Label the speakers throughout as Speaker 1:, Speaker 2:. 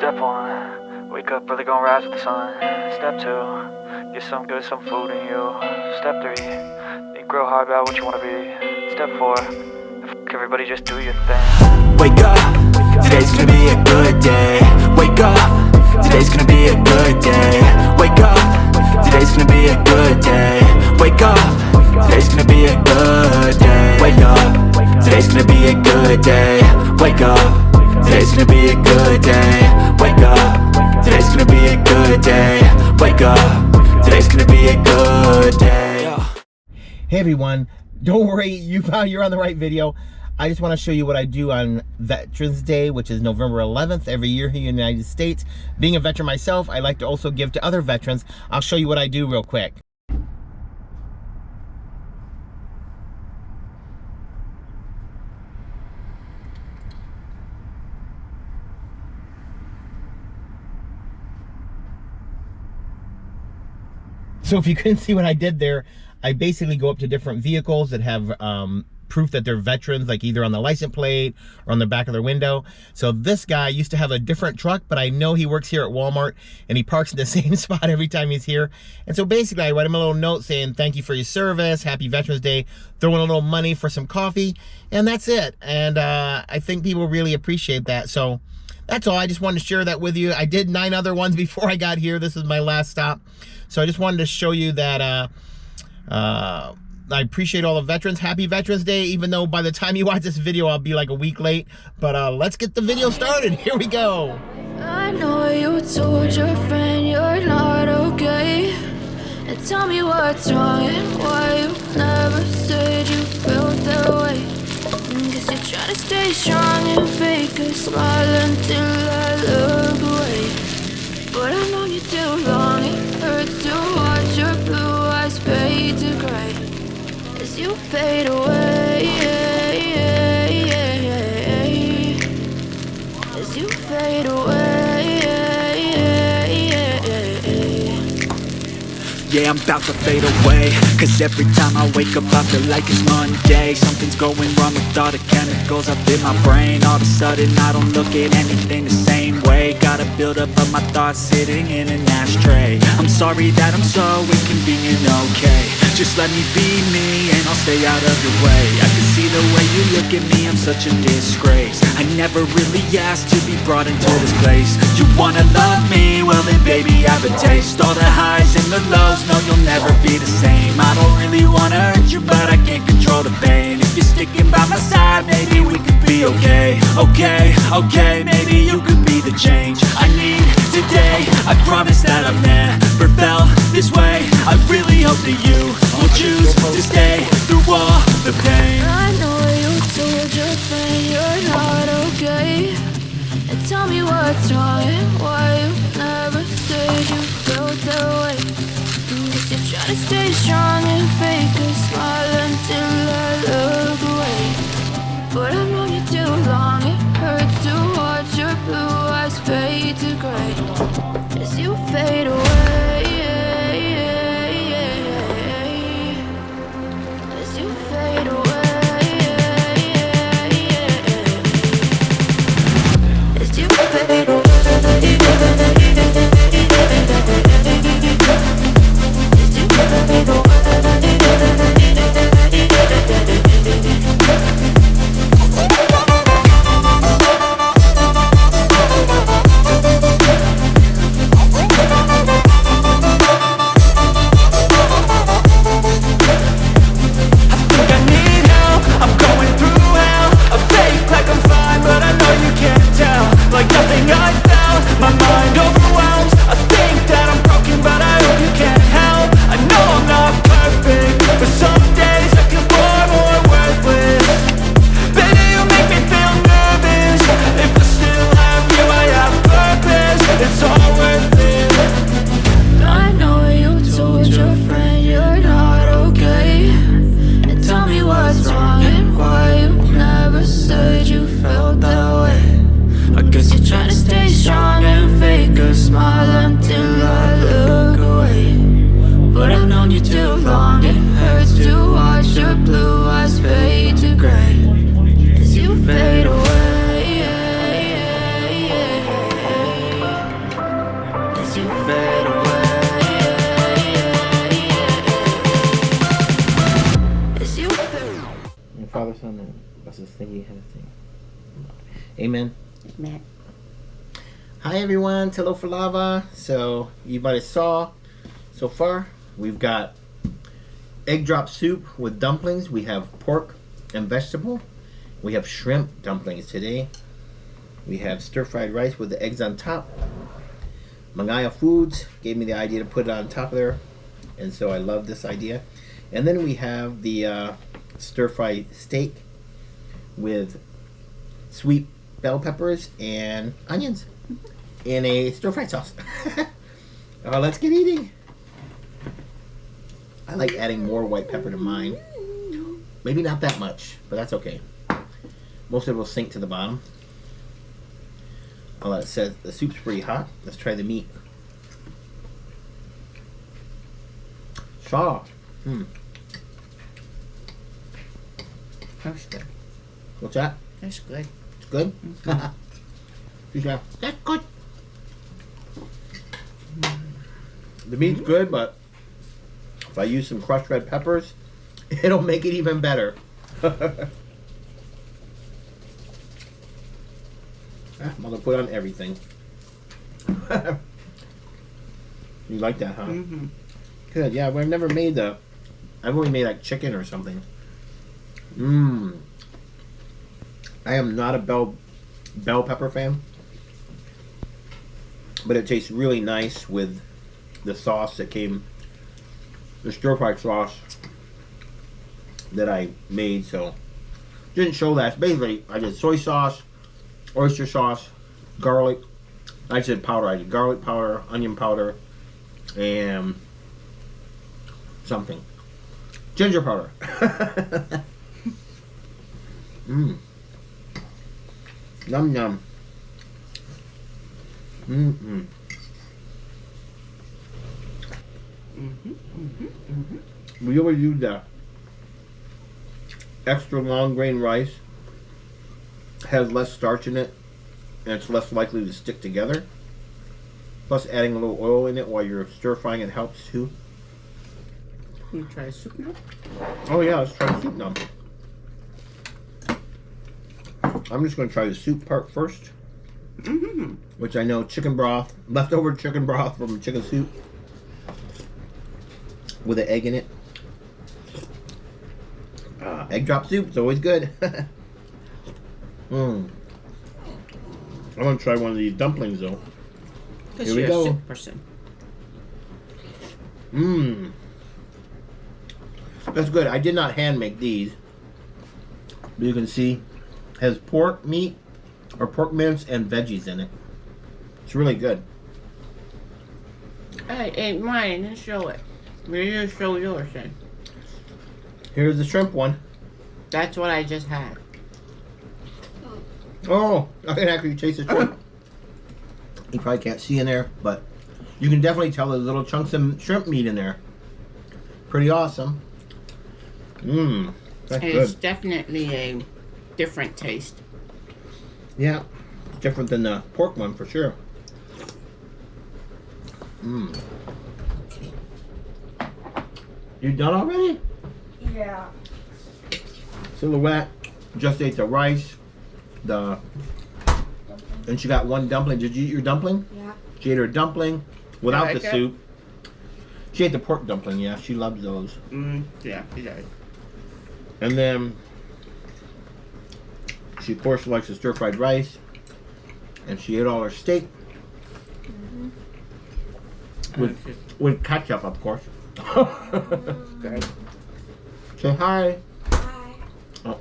Speaker 1: Step 1, wake up early, gonna rise with the sun. Step 2, get some good, some food in you. Step 3, think real hard about what you wanna be. Step 4, everybody just do your thing.
Speaker 2: Wake up, today's gonna be a good day. Wake up, today's gonna be a good day. Wake up, today's gonna be a good day. Wake up, today's gonna be a good day. Wake up, today's gonna be a good day. Wake up, today's gonna be a good day. Wake up, today's gonna be a good day. Wake up, today's gonna be a good day.
Speaker 3: Hey everyone, don't worry, you're on the right video. I just want to show you what I do on Veterans Day, which is November 11th every year here in the United States. Being a veteran myself, I like to also give to other veterans. I'll show you what I do real quick. So if you couldn't see what I did there, I basically go up to different vehicles that have proof that they're veterans, like either on the license plate or on the back of their window. So this guy used to have a different truck, but I know he works here at Walmart and he parks in the same spot every time he's here. And so basically I write him a little note saying, thank you for your service, happy Veterans Day, throw in a little money for some coffee, and that's it. And I think people really appreciate that. So that's all. I just wanted to share that with you. I did 9 other ones before I got here. This is my last stop. So I just wanted to show you that I appreciate all the veterans. Happy Veterans Day, even though by the time you watch this video, I'll be like a week late. But let's get the video started. Here we go.
Speaker 4: I know you told your friend you're not okay. And tell me what's wrong and why you never said you felt that way. Guess you're trying to stay strong and fake a smile until I look away. But I've known you too long, it hurts to watch your blue eyes fade to gray as you fade away, as you fade away.
Speaker 2: Yeah, I'm about to fade away, cause every time I wake up I feel like it's Monday. Something's going wrong with all the chemicals up in my brain. All of a sudden I don't look at anything the same way. Gotta build up of my thoughts sitting in an ashtray. I'm sorry that I'm so inconvenient, okay. Just let me be me and I'll stay out of your way. I can see the way you look at me, I'm such a disgrace. I never really asked to be brought into this place. You wanna love me? Well then baby I have a taste. All the highs and the lows, no you'll never be the same. I don't really wanna hurt you but I can't control the pain. If you're sticking by my side maybe we could be okay. Okay, maybe you could be the change I need today. I promise that I've never felt this way. I really hope that you will choose to stay through all the pain.
Speaker 4: I know you told your friend you're not okay. And tell me what's wrong and why you never said you felt that way. Guess you're trying to stay strong and fake a smile until I look away. But I've known you too long, it hurts to watch your blue eyes fade to gray as you fade away, as you fade away, as you fade away.
Speaker 3: Amen.
Speaker 5: Amen.
Speaker 3: Hi everyone, Hello for Lava. So you might have saw so far we've got egg drop soup with dumplings. We have pork and vegetable. We have shrimp dumplings today. We have stir-fried rice with the eggs on top. Mangaya Foods gave me the idea to put it on top of there, and so I love this idea. And then we have the stir-fried steak with sweet bell peppers and onions in a stir-fried sauce. Let's get eating. I like adding more white pepper to mine. Maybe not that much, but that's okay. Most of it will sink to the bottom. Oh, it says the soup's pretty hot. Let's try the meat. Soft.
Speaker 5: That's good.
Speaker 3: What's that?
Speaker 5: That's good.
Speaker 3: It's good? Yeah, that's good. The meat's good, but if I use some crushed red peppers, it'll make it even better. Mother put on everything. You like that, huh?
Speaker 5: Mm-hmm.
Speaker 3: Good. Yeah, well, I've never made I've only made like chicken or something. I am not a bell pepper fan, but it tastes really nice with the sauce that came, the stir-fried sauce that I made. So didn't show that. Basically, I did soy sauce, oyster sauce, garlic. I said powder. I did garlic powder, onion powder, and something. Ginger powder. Yum yum. We always use the extra long grain rice. Has less starch in it, and it's less likely to stick together. Plus, adding a little oil in it while you're stir frying it helps too.
Speaker 5: You try the soup now?
Speaker 3: Oh yeah, let's try the soup now. I'm just going to try the soup part first, which I know chicken broth, leftover chicken broth from chicken soup with an egg in it. Egg drop soup, it's always good. I'm going to try one of these dumplings though. Here we go.
Speaker 5: A soup person.
Speaker 3: That's good. I did not hand make these. But you can see has pork meat or pork mince and veggies in it. It's really good.
Speaker 5: I ate mine and show it. Maybe you show yours then.
Speaker 3: Here's the shrimp one.
Speaker 5: That's what I just had.
Speaker 3: Oh, I can actually taste the shrimp. You probably can't see in there, but you can definitely tell there's little chunks of shrimp meat in there. Pretty awesome. That's
Speaker 5: And
Speaker 3: good.
Speaker 5: it's definitely a different taste.
Speaker 3: Yeah, it's different than the pork one for sure. You done already?
Speaker 6: Yeah.
Speaker 3: Silhouette just ate the rice, and she got one dumpling. Did you eat your dumpling?
Speaker 6: Yeah.
Speaker 3: She ate her dumpling without
Speaker 5: You
Speaker 3: the
Speaker 5: like it?
Speaker 3: soup. She ate the pork dumpling, yeah, she loves those.
Speaker 5: Yeah, he does.
Speaker 3: And then she of course likes the stir-fried rice, and she ate all her steak with ketchup, of course.
Speaker 5: Good.
Speaker 3: Say hi.
Speaker 6: Hi.
Speaker 3: Oh,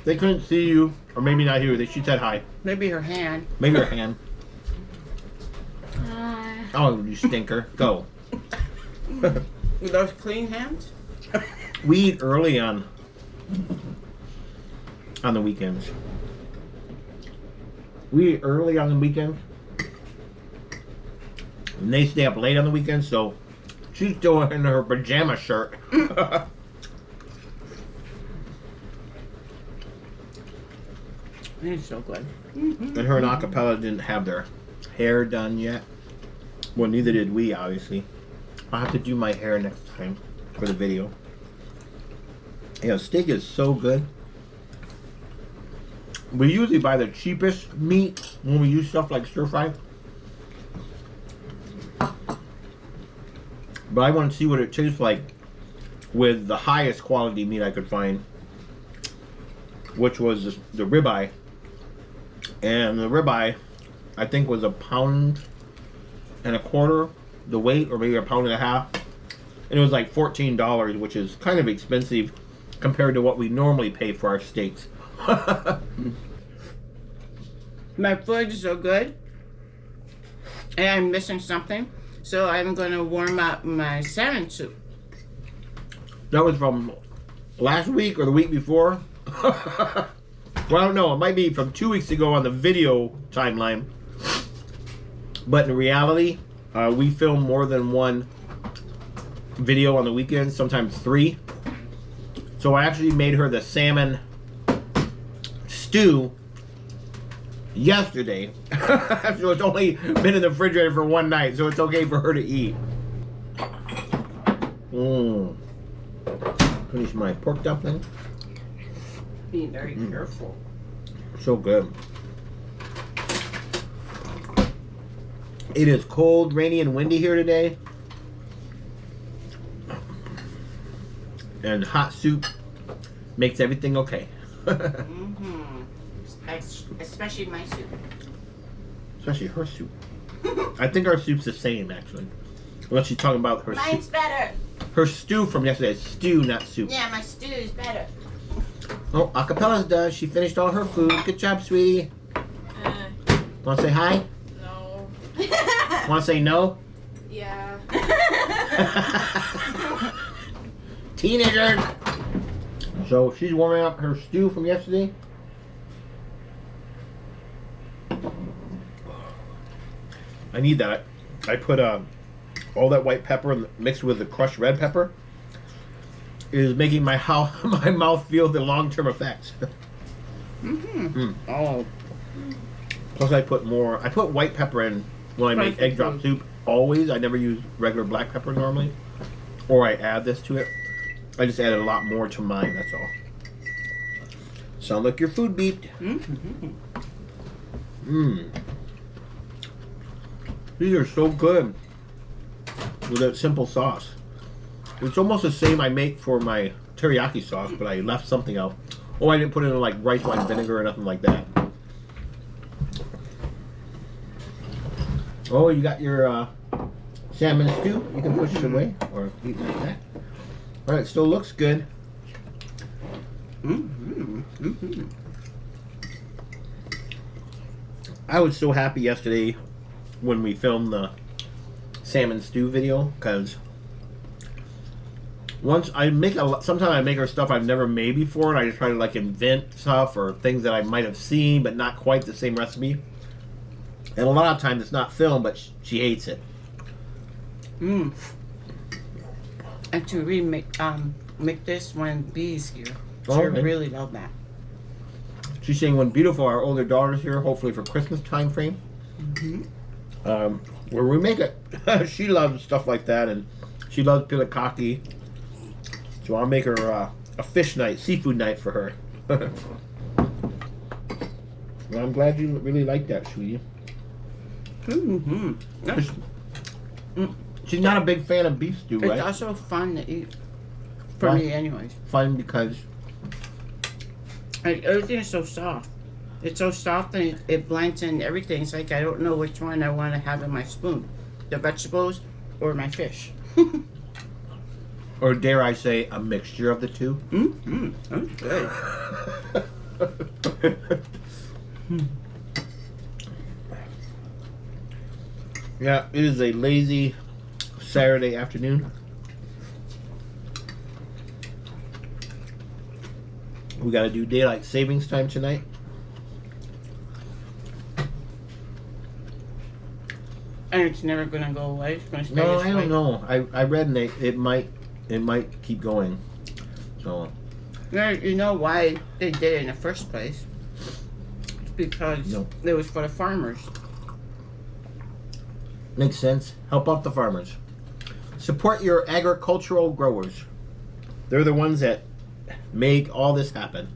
Speaker 3: they couldn't see you, or maybe not hear you. She said hi.
Speaker 5: Maybe her hand.
Speaker 3: Maybe her hand.
Speaker 6: Hi.
Speaker 3: Oh, you stinker. Go.
Speaker 5: With those clean hands?
Speaker 3: We eat early on the weekends. We eat early on the weekends. And they stay up late on the weekends, so she's still in her pajama shirt.
Speaker 5: It's so good.
Speaker 3: And her and Acapella didn't have their hair done yet. Well, neither did we, obviously. I'll have to do my hair next time for the video. Yeah, steak is so good. We usually buy the cheapest meat when we use stuff like stir fry. But I want to see what it tastes like with the highest quality meat I could find, which was the ribeye. And the ribeye, I think, was 1.25 pounds the weight, or maybe 1.5 pounds. And it was like $14, which is kind of expensive compared to what we normally pay for our steaks.
Speaker 5: My food is so good, and I'm missing something, so I'm going to warm up my salmon soup.
Speaker 3: That was from last week or the week before. Well, I don't know. It might be from 2 weeks ago on the video timeline. But in reality, we film more than one video on the weekend, sometimes 3. So I actually made her the salmon stew yesterday. So it's only been in the refrigerator for one night, so it's okay for her to eat. Finish my pork dumpling.
Speaker 5: Being very careful.
Speaker 3: So good. It is cold, rainy, and windy here today. And hot soup makes everything okay.
Speaker 5: Especially my soup.
Speaker 3: Especially her soup. I think our soup's the same, actually. Unless she's talking about her
Speaker 5: Mine's
Speaker 3: soup.
Speaker 5: better.
Speaker 3: Her stew from yesterday. Stew, not soup.
Speaker 5: Yeah, my stew is better.
Speaker 3: Oh, acapella's done. She finished all her food. Good job, sweetie. Want to say hi?
Speaker 6: No.
Speaker 3: Want to say no?
Speaker 6: Yeah.
Speaker 3: Teenager. So she's warming up her stew from yesterday. I need that. I put all that white pepper mixed with the crushed red pepper. It is making my my mouth feel the long-term effects.
Speaker 5: Oh.
Speaker 3: Plus, I put white pepper in when I make egg drop soup. Always, I never use regular black pepper normally, or I add this to it. I just added a lot more to mine. That's all. Sound like your food beeped. These are so good with that simple sauce. It's almost the same I make for my teriyaki sauce, but I left something out. Oh, I didn't put it in like rice wine vinegar or nothing like that. Oh, you got your salmon stew. You can push it away or eat it like that. All right, still looks good. I was so happy yesterday when we filmed the salmon stew video, because sometimes I make her stuff I've never made before, and I just try to like invent stuff or things that I might have seen but not quite the same recipe. And a lot of times it's not filmed, but she hates it.
Speaker 5: And to remake make this when Bee's here. She
Speaker 3: Okay.
Speaker 5: really love that.
Speaker 3: She's saying when beautiful, our older daughter's here, hopefully for Christmas time frame. Where we make it. She loves stuff like that, and she loves pilikaki. So I'll make her a fish night, seafood night for her. Well, I'm glad you really like that, sweetie. She's not a big fan of beef stew, right?
Speaker 5: It's also fun to eat. For
Speaker 3: Why?
Speaker 5: me, anyways.
Speaker 3: Fun because
Speaker 5: Like, everything is so soft. It's so soft and it blends in everything. It's like I don't know which one I want to have in my spoon. The vegetables or my fish.
Speaker 3: or dare I say, a mixture of the two.
Speaker 5: That's good.
Speaker 3: Yeah, it is a lazy Saturday afternoon. We got to do daylight savings time tonight.
Speaker 5: And it's never gonna go away. It's gonna stay
Speaker 3: No,
Speaker 5: this
Speaker 3: I
Speaker 5: way.
Speaker 3: don't know. I read it might keep going. So
Speaker 5: You know why they did it in the first place? It's because
Speaker 3: No.
Speaker 5: it was for the farmers.
Speaker 3: makes sense. Help out the farmers. Support your agricultural growers. They're the ones that make all this happen.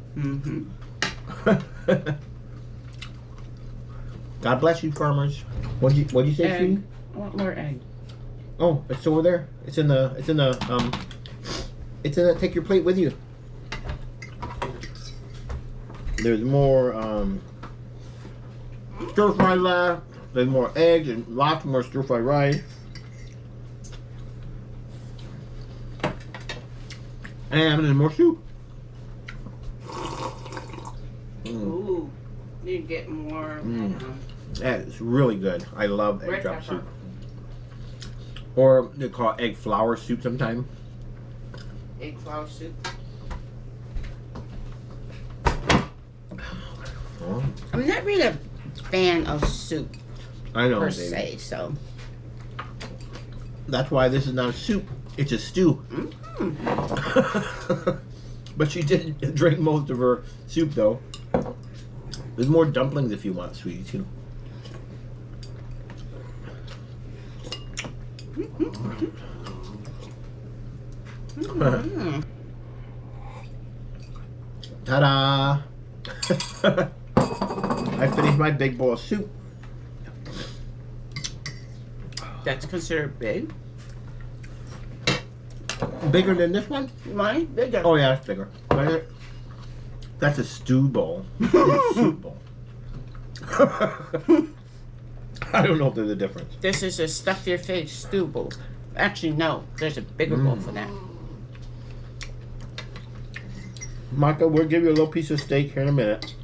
Speaker 3: God bless you, farmers. What'd you say,
Speaker 5: Egg.
Speaker 3: sweetie?
Speaker 5: I want more egg.
Speaker 3: Oh, it's over there. It's in the take your plate with you. There's more stir fry left. There's more eggs and lots more stir fry rice. And there's more soup.
Speaker 5: Ooh, need to get more.
Speaker 3: That is really good. I love egg
Speaker 5: Red
Speaker 3: drop
Speaker 5: pepper.
Speaker 3: soup. Or they call it egg flour soup sometimes.
Speaker 5: Egg flour soup.
Speaker 3: Oh,
Speaker 5: I'm not really a fan of soup
Speaker 3: I know,
Speaker 5: per
Speaker 3: baby.
Speaker 5: se, so.
Speaker 3: That's why this is not a soup. It's a stew. But she did drink most of her soup, though. There's more dumplings if you want, sweetie, too. Ta-da! I finished my big bowl of soup.
Speaker 5: That's considered big.
Speaker 3: Bigger than this one?
Speaker 5: Mine? Bigger.
Speaker 3: Oh yeah, it's bigger. That's a stew bowl. Soup bowl. I don't know if there's a difference.
Speaker 5: This is a stuff your face stew bowl. Actually, no. There's a bigger bowl for that.
Speaker 3: Micah, we'll give you a little piece of steak here in a minute.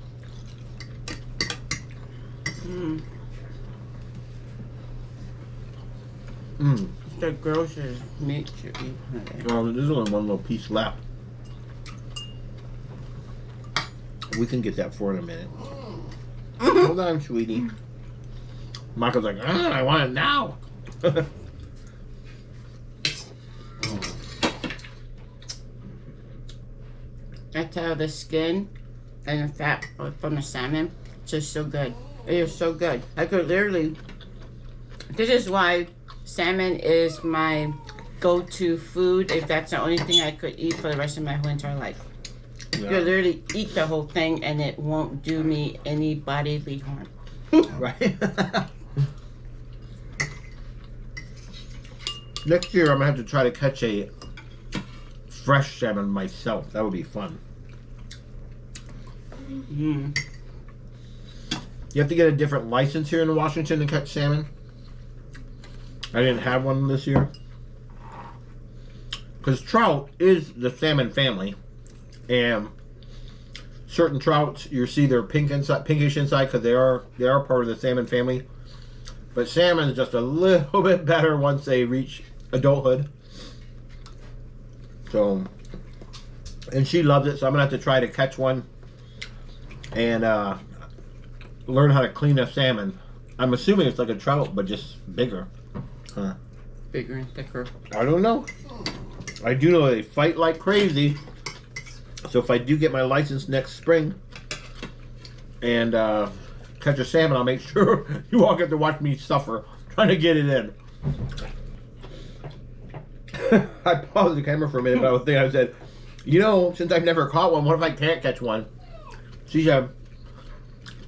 Speaker 5: The grocer's meat should be.
Speaker 3: Well, there's only one little piece left. We can get that for in a minute. Hold on, sweetie. Michael's like, I want it now.
Speaker 5: I tell the skin and the fat from the salmon, it's just so good. It is so good. I could literally. This is why salmon is my go-to food. If that's the only thing I could eat for the rest of my whole entire life, you could literally eat the whole thing and it won't do me any bodily harm.
Speaker 3: Right? Next year, I'm gonna have to try to catch a fresh salmon myself. That would be fun. You have to get a different license here in Washington to catch salmon. I didn't have one this year. Because trout is the salmon family. And certain trouts, you see they're pinkish inside because they are part of the salmon family. But salmon is just a little bit better once they reach adulthood. So, and she loves it, so I'm gonna have to try to catch one and learn how to clean a salmon. I'm assuming it's like a trout, but just bigger. Huh.
Speaker 5: Bigger and thicker.
Speaker 3: I don't know. I do know they fight like crazy. So if I do get my license next spring and catch a salmon, I'll make sure you all get to watch me suffer trying to get it in. I paused the camera for a minute, but I was thinking, I said, you know, since I've never caught one, what if I can't catch one? She said,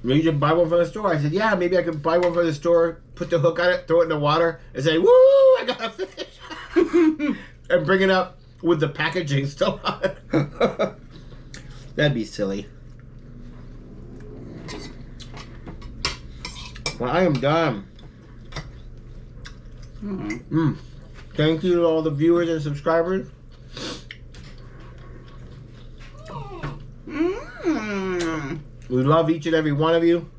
Speaker 3: maybe you should buy one from the store. I said, yeah, maybe I could buy one from the store, put the hook on it, throw it in the water, and say, woo, I got a fish. And bring it up with the packaging still on it. That'd be silly. Well, I am done. Thank you to all the viewers and subscribers. We love each and every one of you.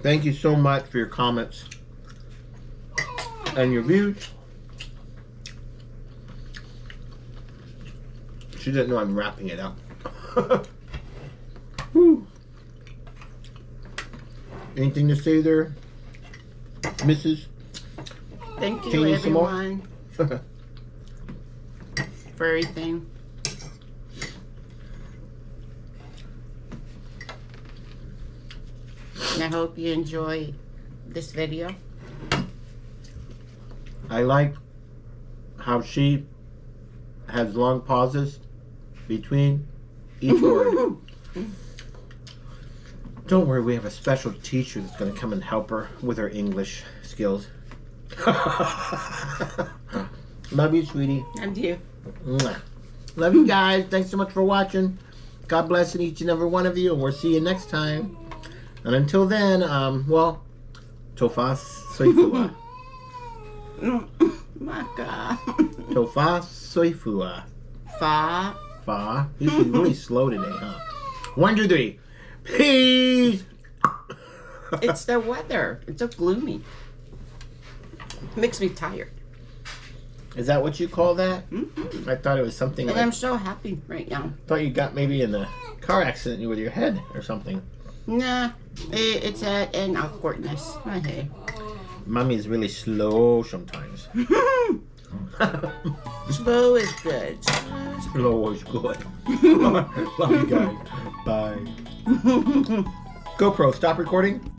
Speaker 3: Thank you so much for your comments and your views. She doesn't know I'm wrapping it up. Woo. Anything to say there, Mrs.?
Speaker 5: Thank you,
Speaker 3: Teine, Samoa?
Speaker 5: everyone, for everything. And I hope you enjoy this video.
Speaker 3: I like how she has long pauses between each word. Don't worry, we have a special teacher that's going to come and help her with her English skills. Love you, sweetie.
Speaker 5: And you.
Speaker 3: Mwah. Love you guys. Thanks so much for watching. God bless each and every one of you, and we'll see you next time. And until then, well, Tofas Soifua.
Speaker 5: Maka.
Speaker 3: Tofas Soifua.
Speaker 5: Fa.
Speaker 3: Fa. He's really slow today, huh? 1, 2, 3. Peace.
Speaker 5: It's the weather. It's so gloomy. Makes me tired.
Speaker 3: Is that what you call that?
Speaker 5: Mm-hmm.
Speaker 3: I thought it was something
Speaker 5: And
Speaker 3: like...
Speaker 5: I'm so happy right now.
Speaker 3: thought you got maybe in a car accident with your head or something.
Speaker 5: Nah, it's an awkwardness. Oh, hey.
Speaker 3: Mommy is really slow sometimes.
Speaker 5: Slow is good.
Speaker 3: Slow is good. Love you guys. Bye. GoPro, stop recording.